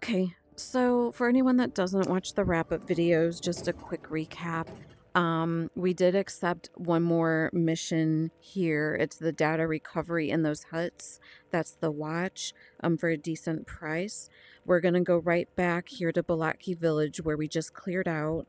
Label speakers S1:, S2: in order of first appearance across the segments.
S1: Okay, so for anyone that doesn't watch the wrap-up videos, just a quick recap. We did accept one more mission here. It's the data recovery in those huts. That's the watch, for a decent price. We're gonna go right back here to Balatki Village where we just cleared out.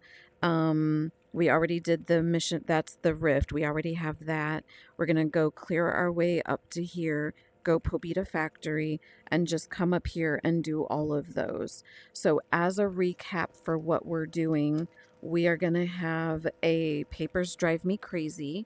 S1: We already did the mission. That's the rift. We already have that. We're gonna go clear our way up to here, go Pobita Factory, and just come up here and do all of those. So as a recap for what we're doing, we are going to have a Papers Drive Me Crazy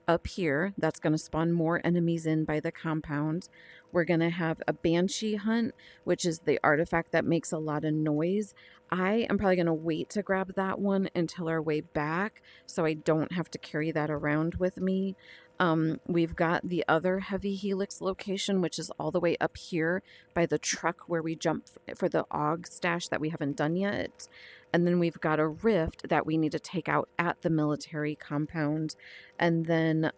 S1: up here. That's going to spawn more enemies in by the compound. We're going to have a Banshee Hunt, which is the artifact that makes a lot of noise. I am probably going to wait to grab that one until our way back so I don't have to carry that around with me. We've got the other heavy helix location, which is all the way up here by the truck where we jump for the AUG stash that we haven't done yet. And then we've got a rift that we need to take out at the military compound. And then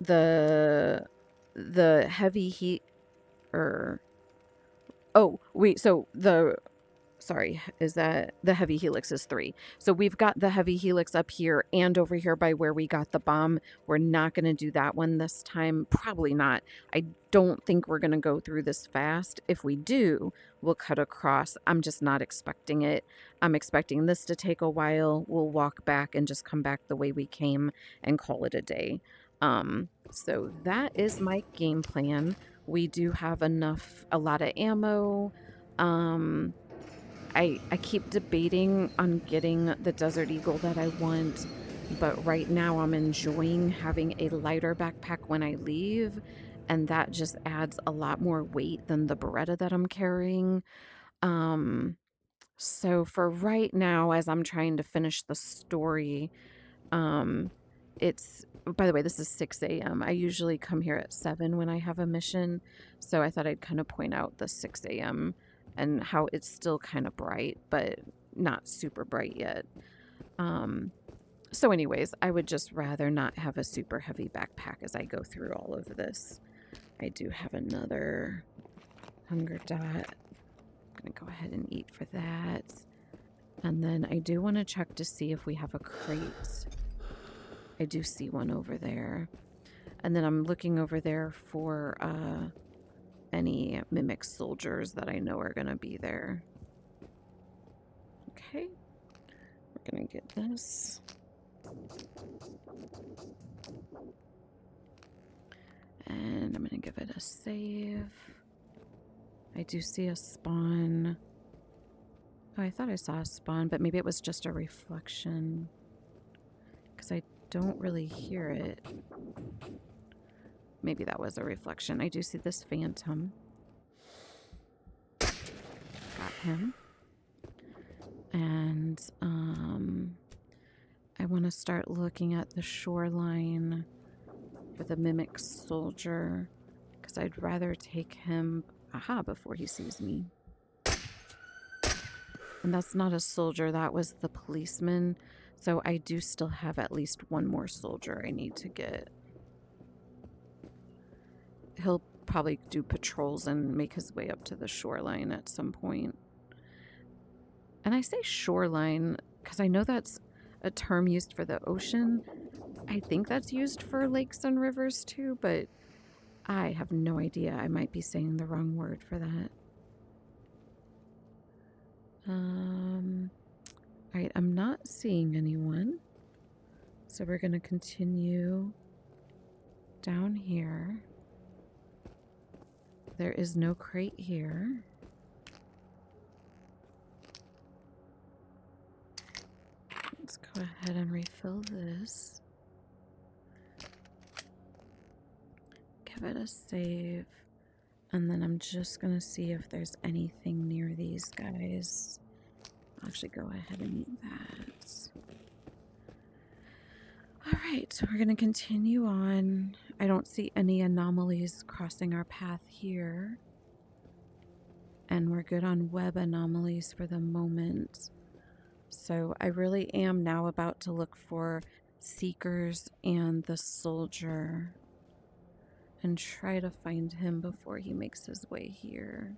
S1: the heavy heat or sorry, is that the heavy helix is 3. So we've got the heavy helix up here and over here by where we got the bomb. We're not going to do that one this time. Probably not. I don't think we're going to go through this fast. If we do, we'll cut across. I'm just not expecting it. I'm expecting this to take a while. We'll walk back and just come back the way we came and call it a day. So that is my game plan. We do have a lot of ammo. I keep debating on getting the Desert Eagle that I want, but right now I'm enjoying having a lighter backpack when I leave, and that just adds a lot more weight than the Beretta that I'm carrying. So for right now, as I'm trying to finish the story, it's, by the way, this is 6 a.m. I usually come here at 7 when I have a mission, so I thought I'd kind of point out the 6 a.m. and how it's still kind of bright, but not super bright yet. So anyways, I would just rather not have a super heavy backpack as I go through all of this. I do have another hunger dot. I'm going to go ahead and eat for that. And then I do want to check to see if we have a crate. I do see one over there. And then I'm looking over there for any mimic soldiers that I know are going to be there. Okay. We're going to get this. And I'm going to give it a save. I do see a spawn. Oh, I thought I saw a spawn, but maybe it was just a reflection. Because I don't really hear it. Maybe that was a reflection. I do see this phantom. Got him. And I want to start looking at the shoreline for the mimic soldier. Because I'd rather take him, before he sees me. And that's not a soldier, that was the policeman. So I do still have at least one more soldier I need to get. He'll probably do patrols and make his way up to the shoreline at some point. And I say shoreline because I know that's a term used for the ocean. I think that's used for lakes and rivers too, but I have no idea. I might be saying the wrong word for that. Alright, I'm not seeing anyone. So we're going to continue down here. There is no crate here. Let's go ahead and refill this. Give it a save. And then I'm just going to see if there's anything near these guys. I'll actually go ahead and eat that. Alright, so we're going to continue on. I don't see any anomalies crossing our path here. And we're good on web anomalies for the moment. So I really am now about to look for Seekers and the soldier. And try to find him before he makes his way here.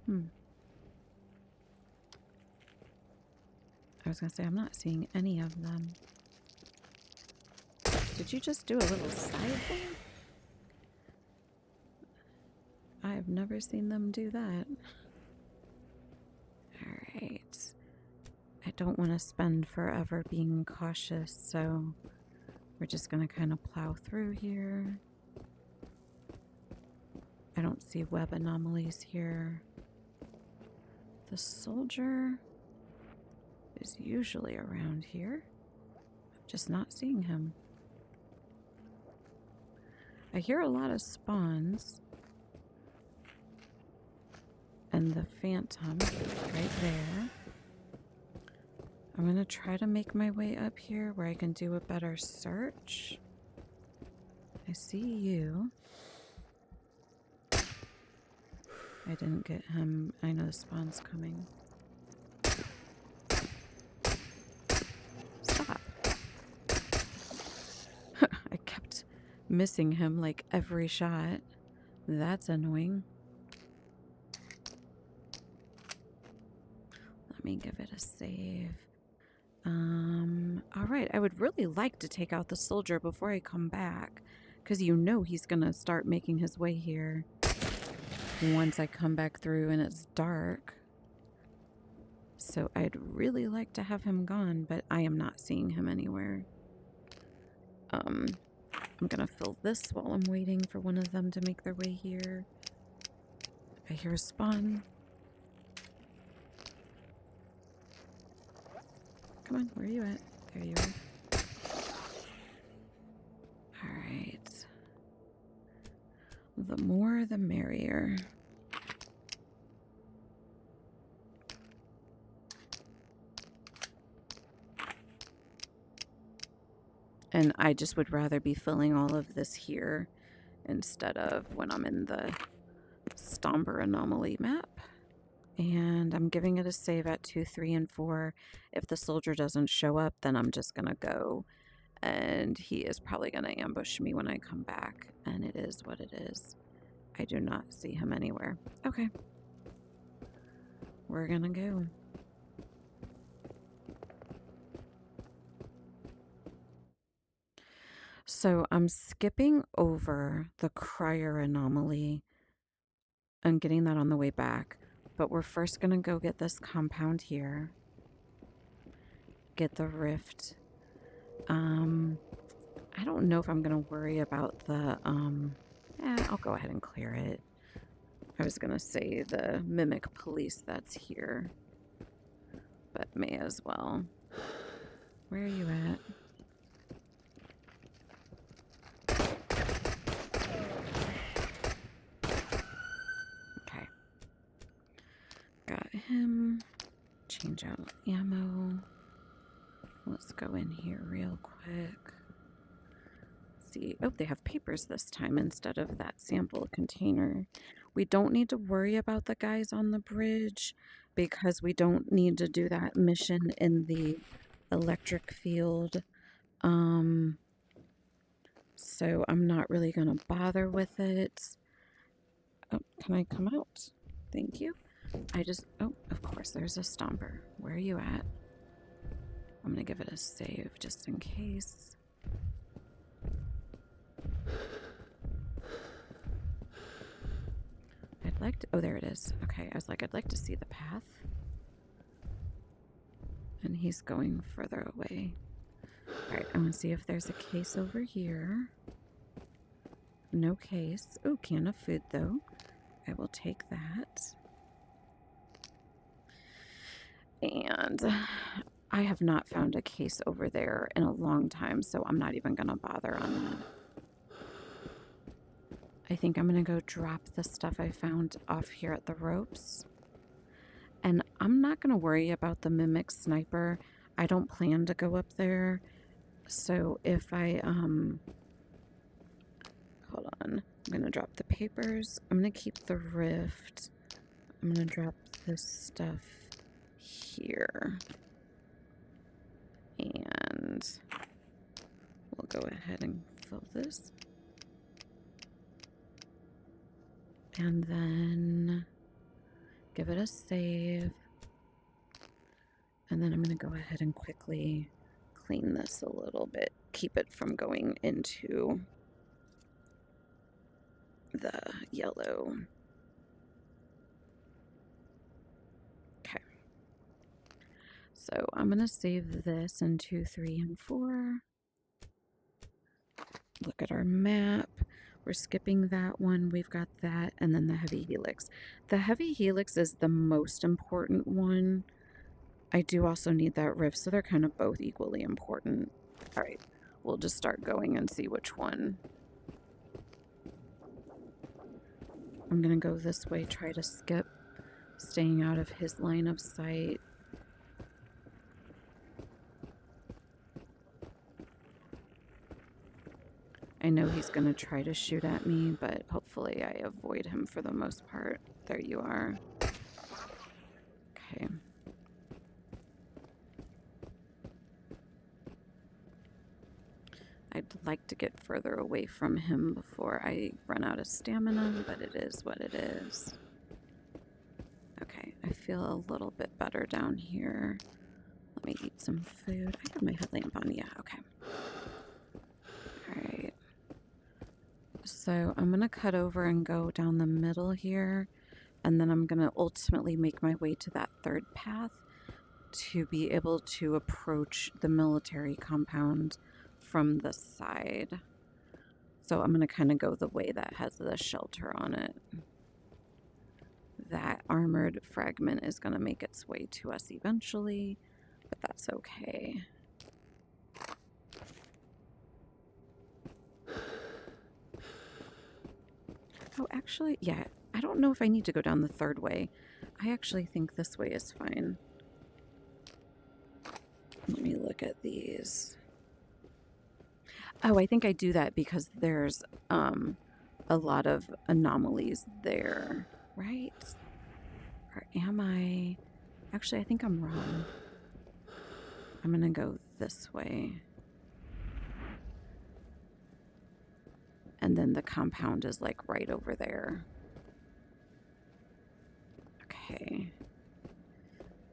S1: I was gonna say, I'm not seeing any of them. Did you just do a little side thing? I have never seen them do that. Alright. I don't want to spend forever being cautious, so we're just gonna kind of plow through here. I don't see web anomalies here. The soldier is usually around here. I'm just not seeing him. I hear a lot of spawns. And the phantom right there. I'm going to try to make my way up here where I can do a better search. I see you. I didn't get him. I know the spawn's coming. Stop. I kept missing him like every shot. That's annoying. Let me give it a save. Alright, I would really like to take out the soldier before I come back, because you know he's gonna start making his way here once I come back through and it's dark. So I'd really like to have him gone, but I am not seeing him anywhere. I'm gonna fill this while I'm waiting for one of them to make their way here. I hear a spawn. Come on, where are you at? There you are. Alright. The more the merrier. And I just would rather be filling all of this here instead of when I'm in the Stomper Anomaly map. And I'm giving it a save at 2, 3, and 4. If the soldier doesn't show up, then I'm just going to go. And he is probably going to ambush me when I come back. And it is what it is. I do not see him anywhere. Okay. We're going to go. So I'm skipping over the crier anomaly and getting that on the way back. But we're first going to go get this compound here. Get the rift. I don't know if I'm going to worry about the, I'll go ahead and clear it. I was going to say the mimic police that's here. But may as well. Where are you at? Okay. Got him. Change out ammo. Let's go in here real quick. See. Oh, they have papers this time instead of that sample container. We don't need to worry about the guys on the bridge because we don't need to do that mission in the electric field. So I'm not really going to bother with it. Oh, can I come out? Thank you. Oh, of course, there's a stomper. Where are you at? I'm going to give it a save just in case. I'd like to, oh, there it is. Okay, I was like, I'd like to see the path. And he's going further away. All right, I'm going to see if there's a case over here. No case. Oh, can of food, though. I will take that. And I have not found a case over there in a long time, so I'm not even going to bother on that. I think I'm going to go drop the stuff I found off here at the ropes. And I'm not going to worry about the mimic sniper. I don't plan to go up there. So if I, hold on. I'm going to drop the papers. I'm going to keep the rift. I'm going to drop this stuff here. And we'll go ahead and fill this. And then give it a save. And then I'm going to go ahead and quickly clean this a little bit. Keep it from going into the yellow. Okay. So I'm going to save this in 2, 3, and 4. Look at our map. We're skipping that one. We've got that. And then the heavy helix. The heavy helix is the most important one. I do also need that rift, so they're kind of both equally important. All right. We'll just start going and see which one. I'm going to go this way, try to skip, staying out of his line of sight. I know he's going to try to shoot at me, but hopefully I avoid him for the most part. There you are. Okay. I'd like to get further away from him before I run out of stamina, but it is what it is. Okay, I feel a little bit better down here. Let me eat some food. I have my headlamp on. Yeah, okay. Alright. So I'm going to cut over and go down the middle here, and then I'm going to ultimately make my way to that third path to be able to approach the military compound from the side. So I'm going to kind of go the way that has the shelter on it. That armored fragment is going to make its way to us eventually, but that's okay. Oh, actually, yeah, I don't know if I need to go down the third way. I actually think this way is fine. Let me look at these. Oh, I think I do that because there's a lot of anomalies there, right? Or am I? Actually, I think I'm wrong. I'm gonna go this way. And then the compound is like right over there. Okay.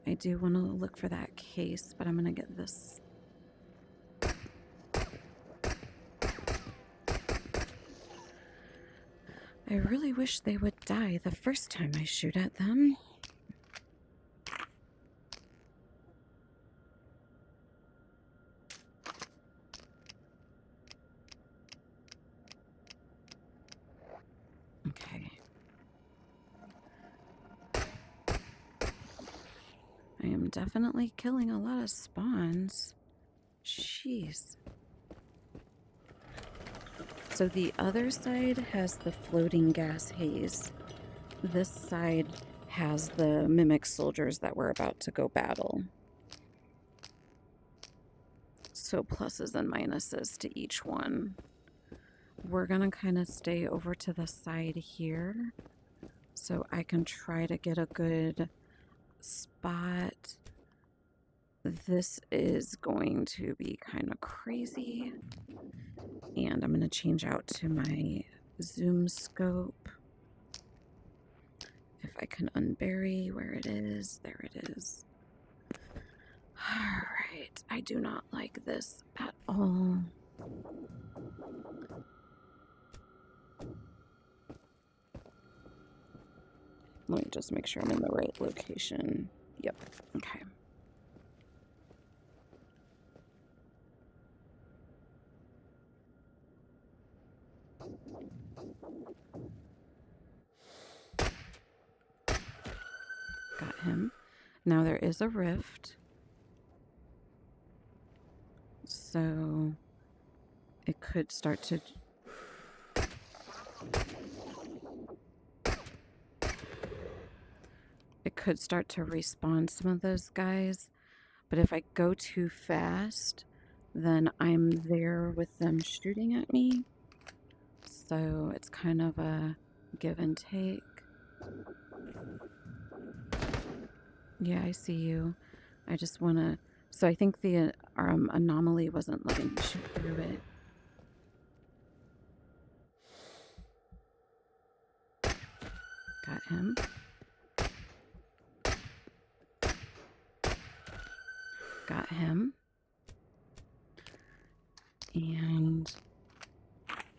S1: I do want to look for that case, but I'm gonna get this. I really wish they would die the first time I shoot at them. Okay. I am definitely killing a lot of spawns. Jeez. So the other side has the floating gas haze. This side has the mimic soldiers that we're about to go battle. So pluses and minuses to each one. We're gonna kind of stay over to the side here so I can try to get a good spot. This is going to be kind of crazy. And I'm going to change out to my zoom scope. If I can unbury where it is, there it is. Alright, I do not like this at all. Let me just make sure I'm in the right location. Yep, okay. Got him. Now there is a rift. So it could start to... It could start to respawn some of those guys. But if I go too fast, then I'm there with them shooting at me. So it's kind of a give and take. Yeah, I see you. I just want to... So I think the anomaly wasn't letting me shoot through it. Got him. got him. And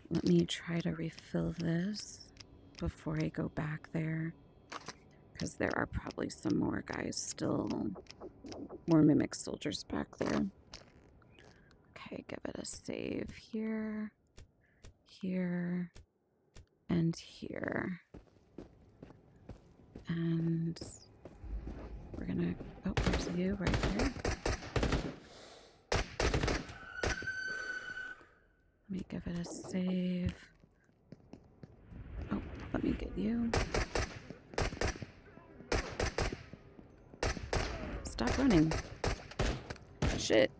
S1: let me try to refill this before I go back there, because there are probably some more guys still, more mimic soldiers back there. Okay, give it a save here, here, and here. And we're gonna, oh, there's you right there. Let me give it a save. Oh, let me get you. Stop running. Shit.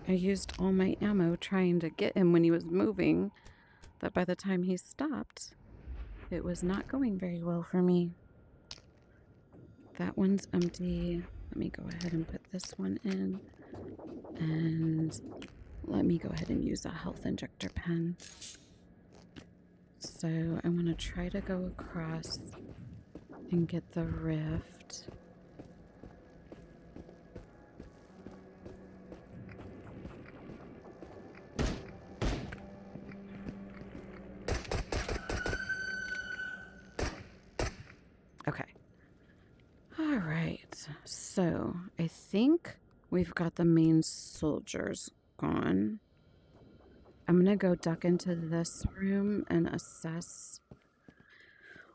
S1: I used all my ammo trying to get him when he was moving, that by the time he stopped, it was not going very well for me. That one's empty. Let me go ahead and put this one in. And let me go ahead and use a health injector pen. So I want to try to go across and get the rift. Okay. All right. So I think we've got the main soldiers gone. I'm going to go duck into this room and assess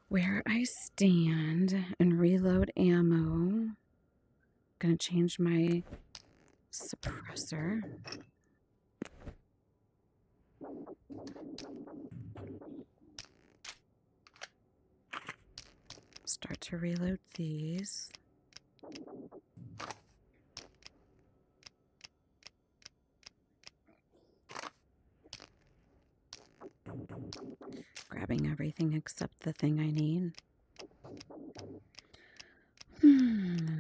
S1: where I stand and reload ammo. Going to change my suppressor. Start to reload these. Grabbing everything except the thing I need.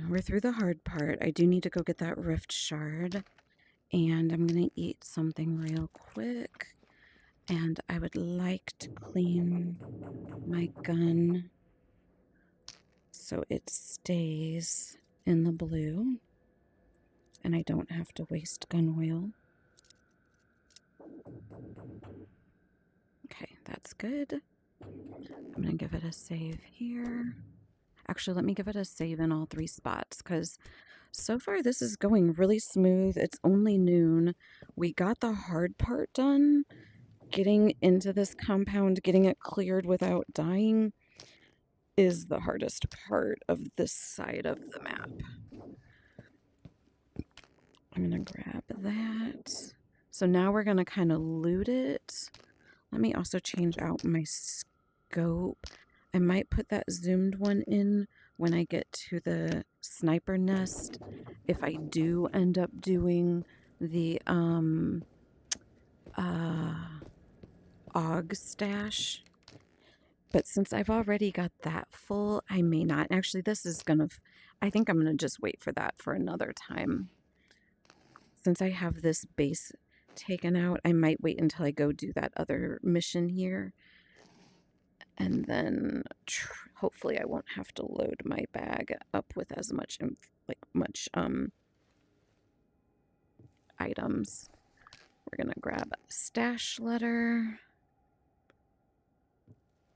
S1: We're through the hard part. I do need to go get that rift shard. And I'm going to eat something real quick. And I would like to clean my gun so it stays in the blue. And I don't have to waste gun oil. Okay, that's good. I'm going to give it a save here. Actually, let me give it a save in all 3 spots, because so far this is going really smooth. It's only noon. We got the hard part done. Getting into this compound, getting it cleared without dying is the hardest part of this side of the map. I'm going to grab that. So now we're going to kind of loot it. Let me also change out my scope. I might put that zoomed one in when I get to the sniper nest. If I do end up doing the AUG stash. But since I've already got that full, I may not. Actually, this is gonna, I think I'm gonna just wait for that for another time. Since I have this base taken out, I might wait until I go do that other mission here. And then hopefully I won't have to load my bag up with as much, items. We're gonna grab a stash letter.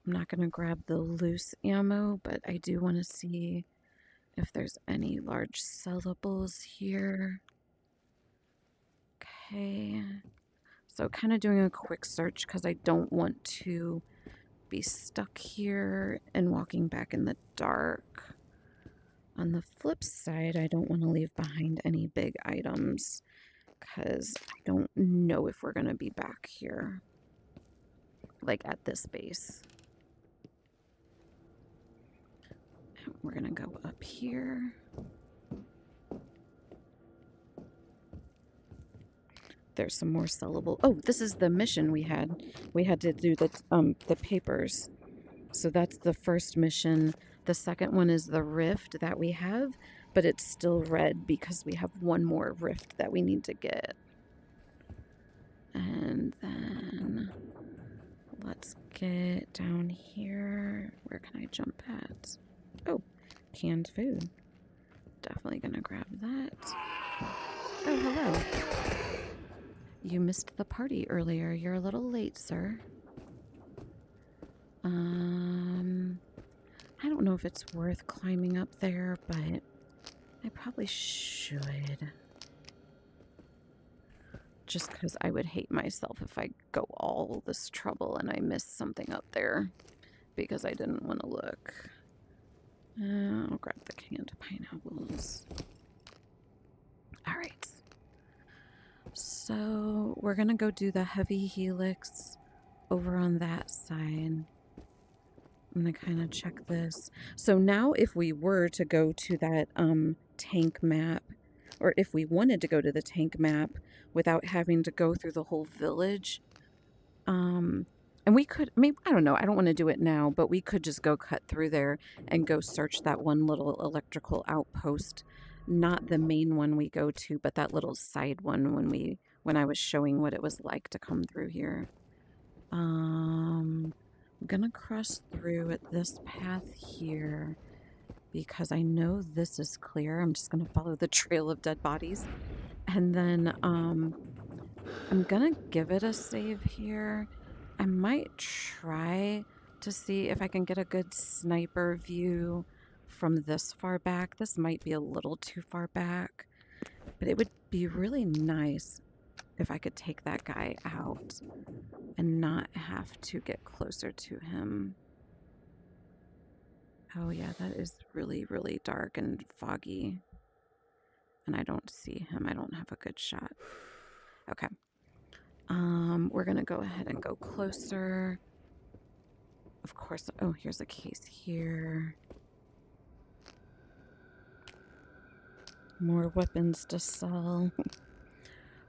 S1: I'm not gonna grab the loose ammo, but I do want to see if there's any large sellables here. Okay. So kind of doing a quick search because I don't want to be stuck here and walking back in the dark. On the flip side, I don't want to leave behind any big items because I don't know if we're going to be back here, like at this base. We're going to go up here. There's some more sellable. Oh, this is the mission we had. We had to do the papers. So that's the first mission. The second one is the rift that we have, but it's still red because we have one more rift that we need to get. And then let's get down here. Where can I jump at? Oh, canned food. Definitely gonna grab that. Oh, hello. You missed the party earlier. You're a little late, sir. I don't know if it's worth climbing up there, but I probably should. Just because I would hate myself if I go all this trouble and I miss something up there because I didn't want to look. I'll grab the canned pineapples. All right. So we're going to go do the heavy helix over on that side. I'm going to kind of check this. So now if we were to go to that tank map, or if we wanted to go to the tank map without having to go through the whole village, and we could, maybe, I don't know, I don't want to do it now, but we could just go cut through there and go search that one little electrical outpost. Not the main one we go to, but that little side one when I was showing what it was like to come through here. I'm gonna cross through at this path here because I know this is clear. I'm just gonna follow the trail of dead bodies. And then I'm gonna give it a save here. I might try to see if I can get a good sniper view from this far back. This might be a little too far back, but it would be really nice if I could take that guy out and not have to get closer to him. Oh yeah, that is really, really dark and foggy. And I don't see him. I don't have a good shot. Okay. We're gonna go ahead and go closer. Of course, oh, here's a case here. More weapons to sell.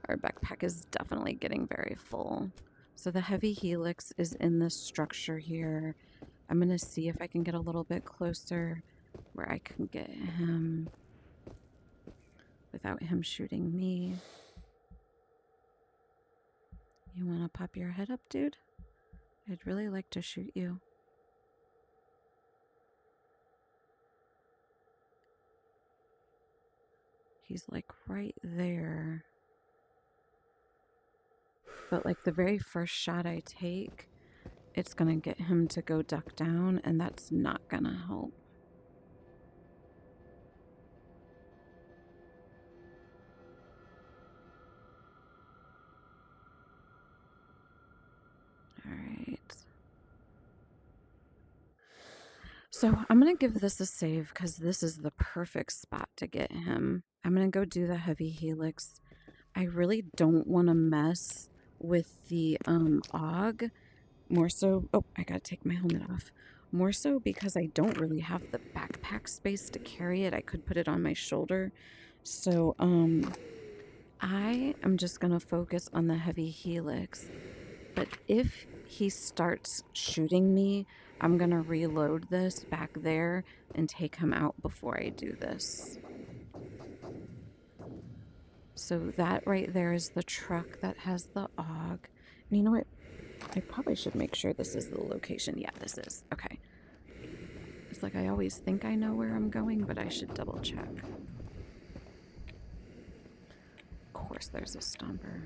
S1: Our backpack is definitely getting very full. So the heavy helix is in this structure here. I'm gonna see if I can get a little bit closer where I can get him without him shooting me. You wanna pop your head up, dude? I'd really like to shoot you. He's like right there. But like the very first shot I take, it's gonna get him to go duck down, and that's not gonna help. All right. So I'm gonna give this a save because this is the perfect spot to get him. I'm gonna go do the heavy helix. I really don't want to mess with the AUG. More so, oh, I gotta take my helmet off. More so because I don't really have the backpack space to carry it. I could put it on my shoulder. So, I am just gonna focus on the heavy helix. But if he starts shooting me, I'm gonna reload this back there and take him out before I do this. So that right there is the truck that has the AUG. And you know what? I probably should make sure this is the location. Yeah, this is. Okay. It's like I always think I know where I'm going, but I should double check. Of course there's a stomper.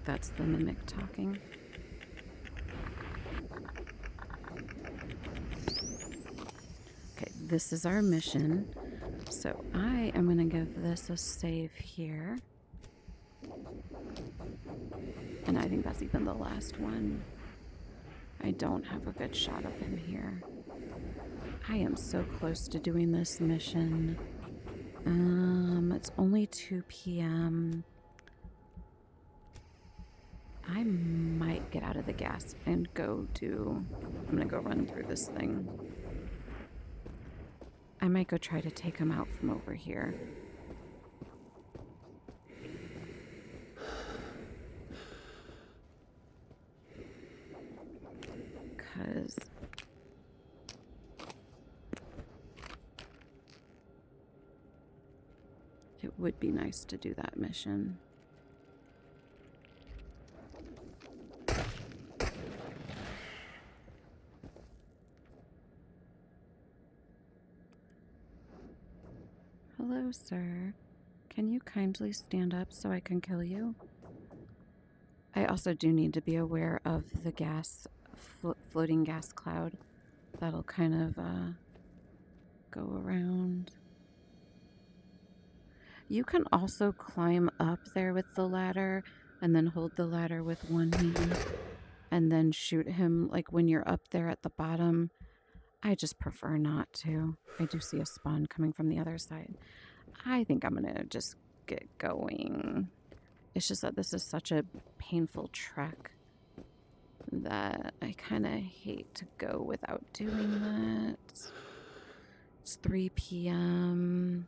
S1: That's the mimic talking. Okay, this is our mission. So I am going to give this a save here. And I think that's even the last one. I don't have a good shot of him here. I am so close to doing this mission. It's only 2 p.m. I might get out of the gas and go do... I'm gonna go run through this thing. I might go try to take him out from over here. Because it would be nice to do that mission. Hello, sir. Can you kindly stand up so I can kill you? I also do need to be aware of the gas, floating gas cloud. That'll kind of go around. You can also climb up there with the ladder and then hold the ladder with one hand and then shoot him like when you're up there at the bottom. I just prefer not to. I do see a spawn coming from the other side. I think I'm gonna just get going. It's just that this is such a painful trek that I kind of hate to go without doing that. It's 3 p.m.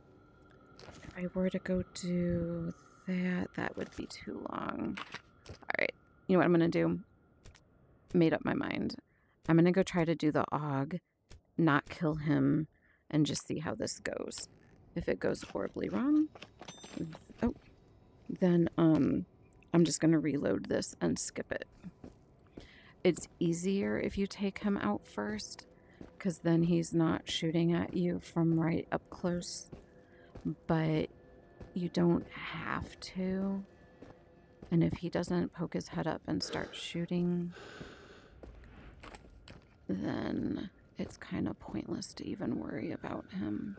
S1: If I were to go do that, that would be too long. All right, you know what I'm gonna do? Made up my mind. I'm gonna go try to do the AUG, not kill him, and just see how this goes. If it goes horribly wrong, then I'm just gonna reload this and skip it. It's easier if you take him out first, because then he's not shooting at you from right up close, but you don't have to. And if he doesn't poke his head up and start shooting, then it's kind of pointless to even worry about him.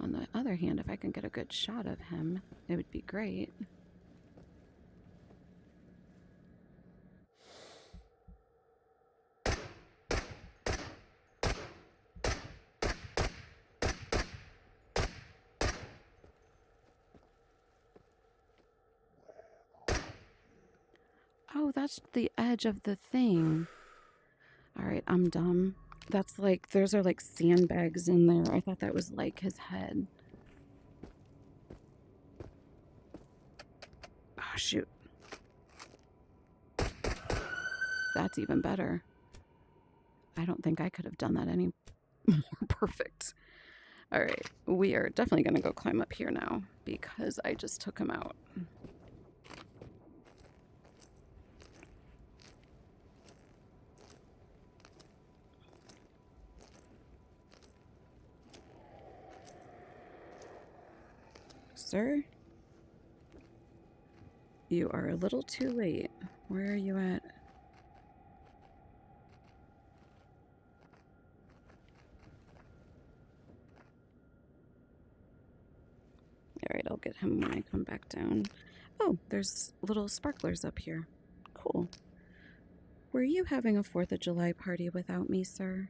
S1: On the other hand, if I can get a good shot of him, it would be great. Oh, that's the edge of the thing. All right, I'm dumb. That's like, those are like sandbags in there. I thought that was like his head. Oh, shoot. That's even better. I don't think I could have done that any more perfect. All right, we are definitely going to go climb up here now because I just took him out. Sir? You are a little too late. Where are you at? Alright, I'll get him when I come back down. Oh, there's little sparklers up here. Cool. Were you having a 4th of July party without me, sir?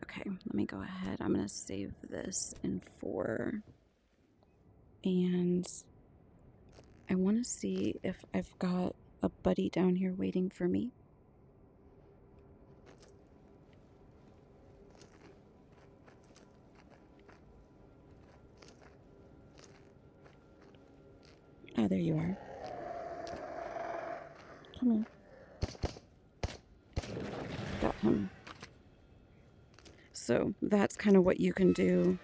S1: Okay, let me go ahead. I'm going to save this in 4. And I want to see if I've got a buddy down here waiting for me. Ah, there you are. Come here. Got him. So that's kind of what you can do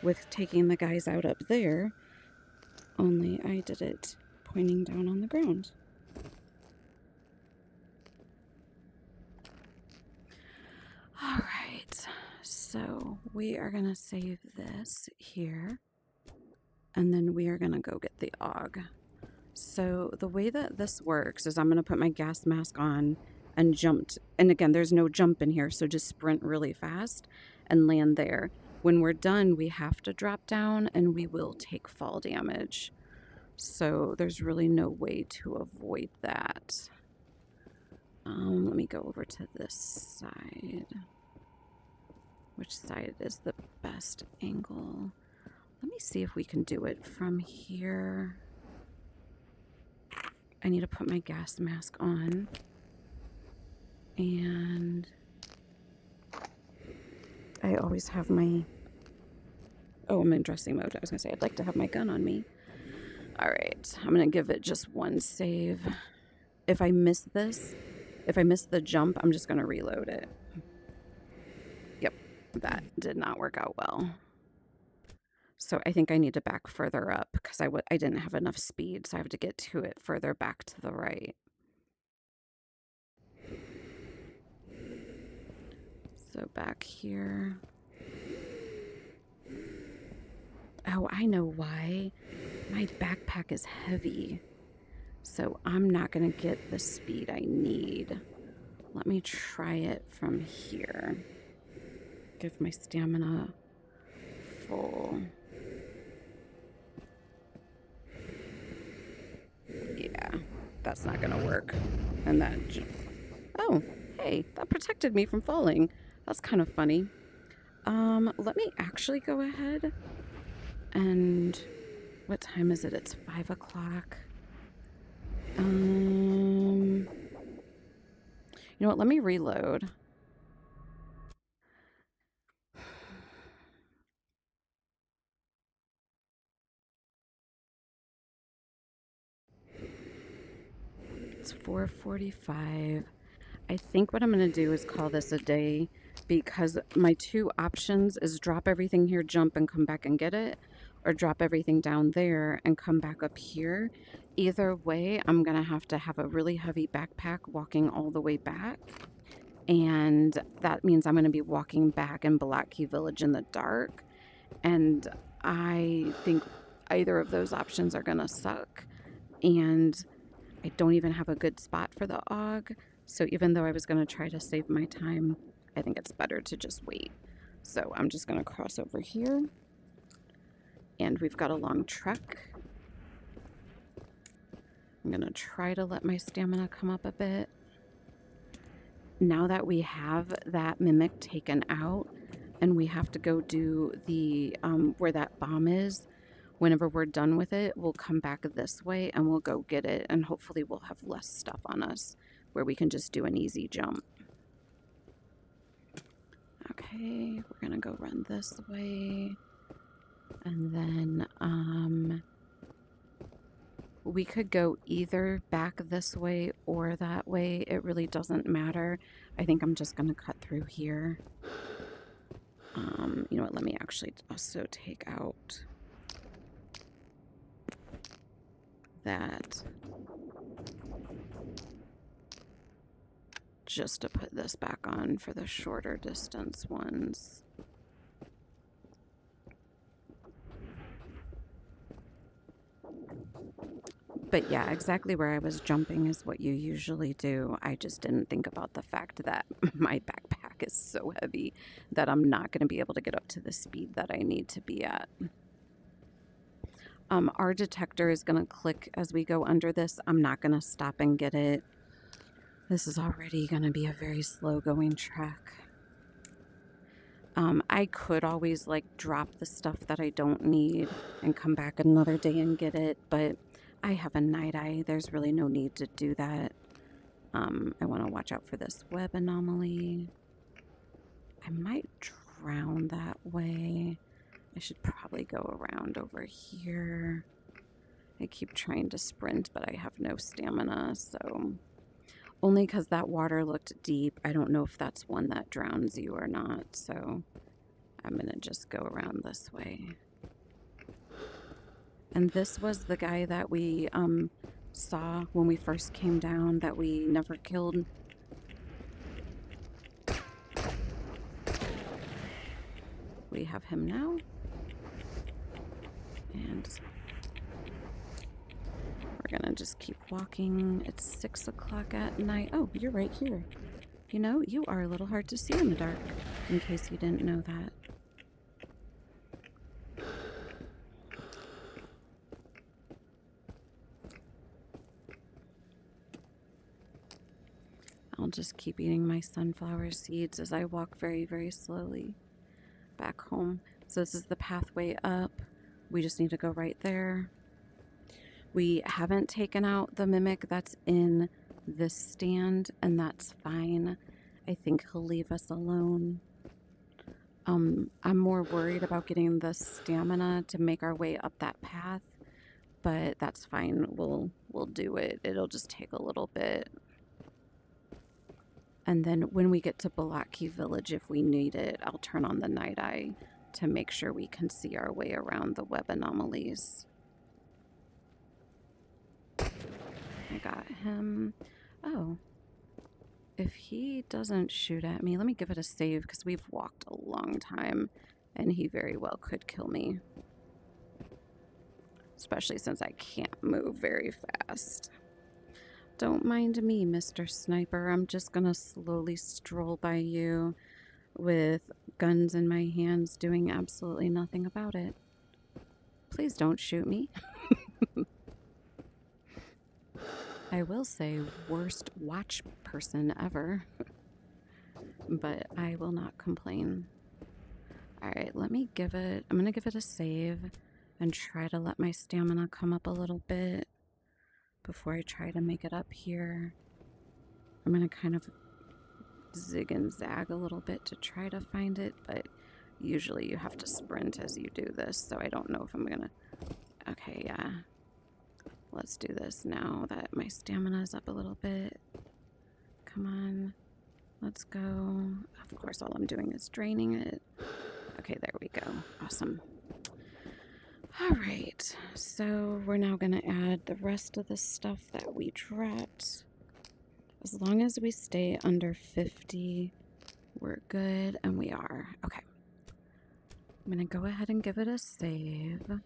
S1: with taking the guys out up there, only I did it pointing down on the ground. All right, so we are going to save this here, and then we are going to go get the AUG. So the way that this works is I'm going to put my gas mask on and jumped. And again, there's no jump in here, so just sprint really fast and land there. When we're done, we have to drop down and we will take fall damage. So there's really no way to avoid that. Let me go over to this side. Which side is the best angle? Let me see if we can do it from here. I need to put my gas mask on. And I always have my... Oh, I'm in dressing mode. I was going to say I'd like to have my gun on me. All right. I'm going to give it just one save. If I miss this, if I miss the jump, I'm just going to reload it. Yep. That did not work out well. So I think I need to back further up because I didn't have enough speed, so I have to get to it further back to the right. So back here. Oh, I know why. My backpack is heavy, so I'm not going to get the speed I need. Let me try it from here. Give my stamina full. Yeah, that's not gonna work. And that... Oh, hey, that protected me from falling. That's kind of funny. Let me actually go ahead and... What time is it? It's 5 o'clock. You know what? Let me reload. It's 4:45. I think what I'm going to do is call this a day because my two options is drop everything here, jump, and come back and get it, or drop everything down there and come back up here. Either way, I'm going to have a really heavy backpack walking all the way back. And that means I'm going to be walking back in Black Key Village in the dark. And I think either of those options are going to suck. And I don't even have a good spot for the AUG. So even though I was going to try to save my time, I think it's better to just wait. So I'm just going to cross over here. And we've got a long trek. I'm going to try to let my stamina come up a bit. Now that we have that mimic taken out and we have to go do the where that bomb is, whenever we're done with it, we'll come back this way and we'll go get it, and hopefully we'll have less stuff on us where we can just do an easy jump. Okay, we're gonna go run this way, and then we could go either back this way or that way. It really doesn't matter. I think I'm just gonna cut through here. You know what, let me actually also take out that just to put this back on for the shorter distance ones. But yeah, exactly where I was jumping is what you usually do. I just didn't think about the fact that my backpack is so heavy that I'm not going to be able to get up to the speed that I need to be at. Our detector is going to click as we go under this. I'm not going to stop and get it. This is already going to be a very slow going trek. I could always like drop the stuff that I don't need and come back another day and get it, but I have a night eye. There's really no need to do that. I want to watch out for this web anomaly. I might drown that way. I should probably go around over here. I keep trying to sprint, but I have no stamina, so... Only because that water looked deep. I don't know if that's one that drowns you or not, so I'm going to just go around this way. And this was the guy that we saw when we first came down that we never killed. We have him now. And we're going to just keep walking. It's 6 o'clock at night. Oh, you're right here. You know, you are a little hard to see in the dark, in case you didn't know that. I'll just keep eating my sunflower seeds as I walk very, very slowly back home. So this is the pathway up. We just need to go right there. We haven't taken out the mimic that's in this stand, and that's fine. I think he'll leave us alone. I'm more worried about getting the stamina to make our way up that path, but that's fine. We'll do it. It'll just take a little bit. And then when we get to Balaki Village, if we need it, I'll turn on the night eye to make sure we can see our way around the web anomalies. I got him. Oh. If he doesn't shoot at me, let me give it a save because we've walked a long time and he very well could kill me. Especially since I can't move very fast. Don't mind me, Mr. Sniper. I'm just gonna slowly stroll by you with guns in my hands doing absolutely nothing about it. Please don't shoot me. I will say, worst watch person ever. But I will not complain. Alright, let me give it... I'm gonna give it a save and try to let my stamina come up a little bit before I try to make it up here. I'm gonna kind of zig and zag a little bit to try to find it, but usually you have to sprint as you do this, so I don't know if I'm gonna... Okay, yeah. Let's do this now that my stamina is up a little bit. Come on. Let's go. Of course, all I'm doing is draining it. Okay, there we go. Awesome. All right. So we're now going to add the rest of the stuff that we dropped. As long as we stay under 50, we're good. And we are. Okay. I'm going to go ahead and give it a save.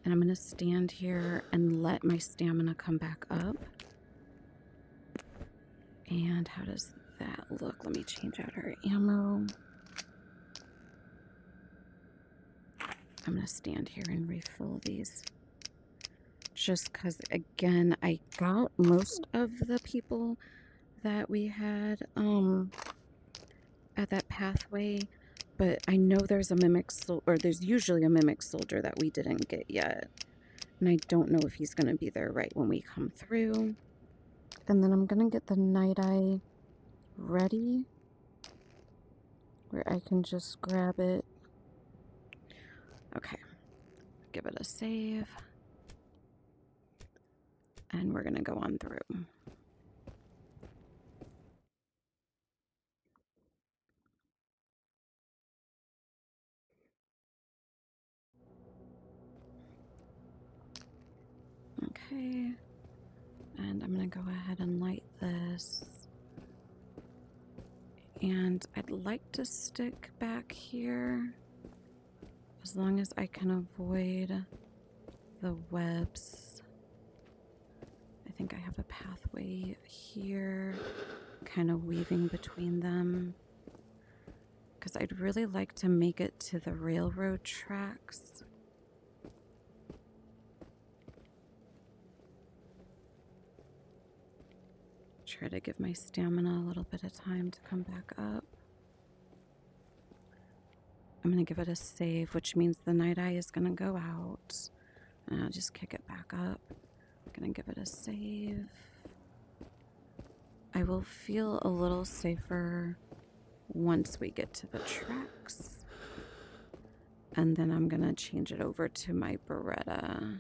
S1: And I'm going to stand here and let my stamina come back up. And how does that look? Let me change out our ammo. I'm going to stand here and refill these. Just because, again, I got most of the people that we had at that pathway. But I know there's a mimic or there's usually a mimic soldier that we didn't get yet. And I don't know if he's going to be there right when we come through. And then I'm going to get the night eye ready, where I can just grab it. Okay, give it a save. And we're going to go on through. Okay, and I'm going to go ahead and light this. And I'd like to stick back here as long as I can avoid the webs. I think I have a pathway here, kind of weaving between them. Because I'd really like to make it to the railroad tracks. Try to give my stamina a little bit of time to come back up. I'm going to give it a save, which means the night eye is going to go out. And I'll just kick it back up. I'm going to give it a save. I will feel a little safer once we get to the tracks. And then I'm going to change it over to my Beretta.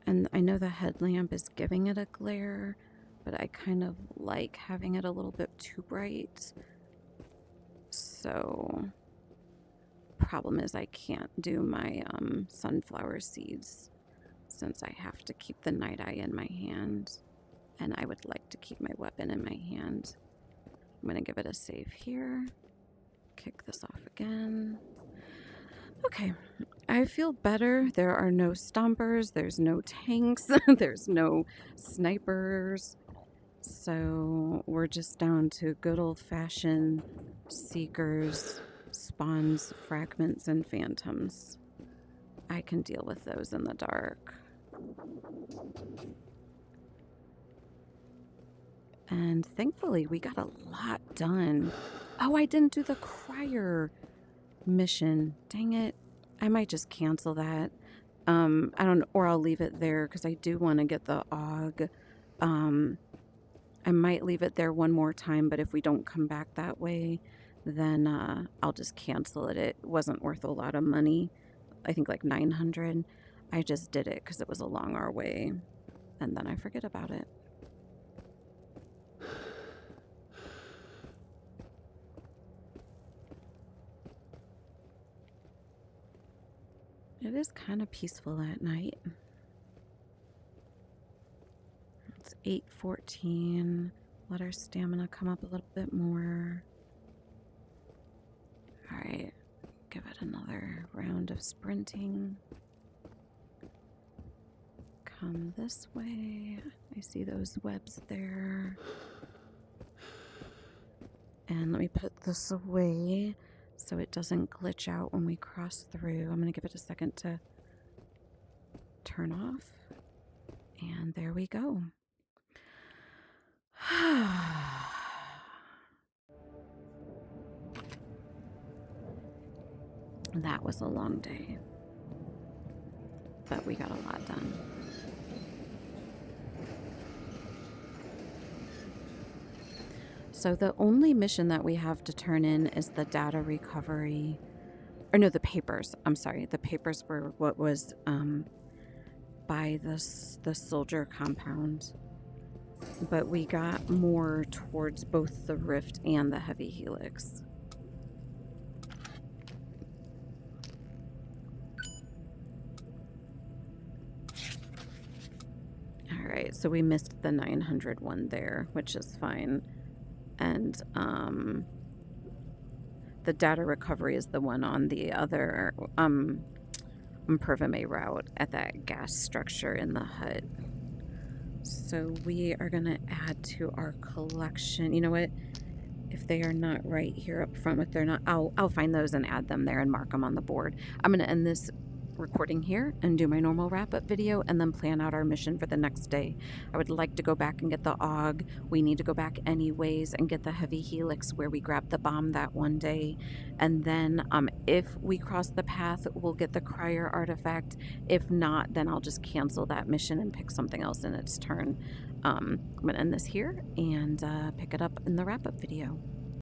S1: And I know the headlamp is giving it a glare, but I kind of like having it a little bit too bright. So, problem is I can't do my sunflower seeds since I have to keep the night eye in my hand. And I would like to keep my weapon in my hand. I'm going to give it a save here. Kick this off again. Okay, I feel better. There are no stompers, there's no tanks, there's no snipers. So we're just down to good old-fashioned seekers, spawns, fragments, and phantoms. I can deal with those in the dark. And thankfully, we got a lot done. Oh, I didn't do the crier mission. Dang it. I might just cancel that. I don't know, or I'll leave it there because I do want to get the AUG I might leave it there one more time, but if we don't come back that way, then I'll just cancel it. It wasn't worth a lot of money. I think like 900. I just did it because it was along our way, and then I forget about it. It is kind of peaceful at night. It's 8:14. Let our stamina come up a little bit more. All right, give it another round of sprinting. Come this way. I see those webs there. And let me put this away so it doesn't glitch out when we cross through. I'm going to give it a second to turn off. And there we go. That was a long day, but we got a lot done. So the only mission that we have to turn in is the data recovery, or no, the papers. I'm sorry, the papers were what was by the soldier compound, but we got more towards both the rift and the heavy helix. All right, so we missed the 900 one there, which is fine. And the data recovery is the one on the other Pervame route at that gas structure in the hut. So we are gonna add to our collection. You know what? If they are not right here up front, if they're not, I'll find those and add them there and mark them on the board. I'm gonna end this recording here and do my normal wrap-up video and then plan out our mission for the next day. I would like to go back and get the AUG. We need to go back anyways and get the heavy helix where we grabbed the bomb that one day. And then if we cross the path, we'll get the crier artifact. If not, then I'll just cancel that mission and pick something else in its turn. I'm gonna end this here and pick it up in the wrap-up video.